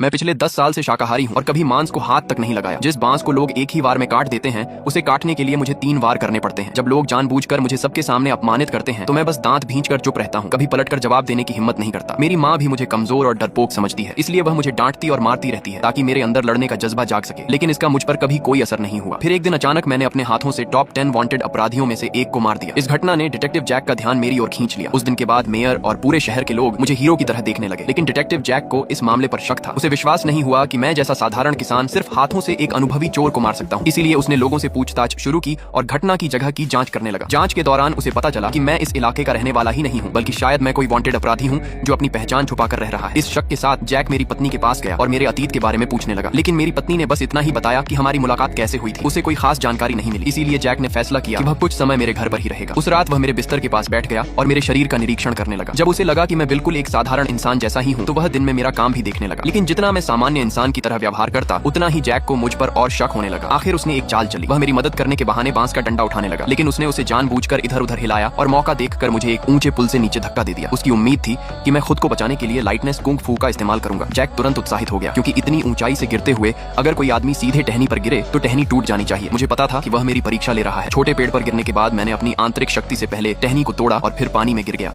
मैं पिछले 10 साल से शाकाहारी हूँ और कभी मांस को हाथ तक नहीं लगाया। जिस बांस को लोग एक ही बार में काट देते हैं उसे काटने के लिए मुझे 3 बार करने पड़ते हैं। जब लोग जानबूझकर मुझे सबके सामने अपमानित करते हैं तो मैं बस दांत भींचकर चुप रहता हूँ, कभी पलटकर जवाब देने की हिम्मत नहीं करता। मेरी माँ भी मुझे कमजोर और डरपोक समझती है, इसलिए वह मुझे डांटती और मारती रहती है ताकि मेरे अंदर लड़ने का जज्बा जाग सके, लेकिन इसका मुझ पर कभी कोई असर नहीं हुआ। फिर एक दिन अचानक मैंने अपने हाथों से टॉप 10 वांटेड अपराधियों में से एक को मार दिया। इस घटना ने डिटेक्टिव जैक का ध्यान मेरी ओर खींच लिया। उस दिन के बाद मेयर और पूरे शहर के लोग मुझे हीरो की तरह देखने लगे, लेकिन डिटेक्टिव जैक को इस मामले पर शक था। उसे विश्वास नहीं हुआ कि मैं जैसा साधारण किसान सिर्फ हाथों से एक अनुभवी चोर को मार सकता हूँ। इसीलिए उसने लोगों से पूछताछ शुरू की और घटना की जगह की जांच करने लगा। जांच के दौरान उसे पता चला कि मैं इस इलाके का रहने वाला ही नहीं हूँ, बल्कि शायद मैं कोई वांटेड अपराधी हूँ जो अपनी पहचान छुपाकर रह रहा है। इस शक के साथ जैक मेरी पत्नी के पास गया और मेरे अतीत के बारे में पूछने लगा, लेकिन मेरी पत्नी ने बस इतना ही बताया कि हमारी मुलाकात कैसे हुई थी। उसे कोई खास जानकारी नहीं मिली। इसीलिए जैक ने फैसला किया कि वह कुछ समय मेरे घर पर ही रहेगा। उस रात वह मेरे बिस्तर के पास बैठ गया और मेरे शरीर का निरीक्षण करने लगा। जब उसे लगा कि मैं बिल्कुल एक साधारण इंसान जैसा ही हूँ तो वह दिन में मेरा काम भी देखने लगा। लेकिन जितना मैं सामान्य इंसान की तरह व्यवहार करता उतना ही जैक को मुझ पर और शक होने लगा। आखिर उसने एक चाल चली। वह मेरी मदद करने के बहाने बांस का डंडा उठाने लगा, लेकिन उसने उसे जानबूझकर इधर उधर हिलाया और मौका देखकर मुझे एक ऊंचे पुल से नीचे धक्का दे दिया। उसकी उम्मीद थी कि मैं खुद को बचाने के लिए लाइटनेस कुंग फू का इस्तेमाल करूंगा। जैक तुरंत उत्साहित हो गया, क्योंकि इतनी ऊंचाई से गिरते हुए अगर कोई आदमी सीधे टहनी पर गिरे तो टहनी टूट जानी चाहिए। मुझे पता था कि वह मेरी परीक्षा ले रहा है। छोटे पेड़ पर गिरने के बाद मैंने अपनी आंतरिक शक्ति से पहले टहनी को तोड़ा और फिर पानी में गिर गया।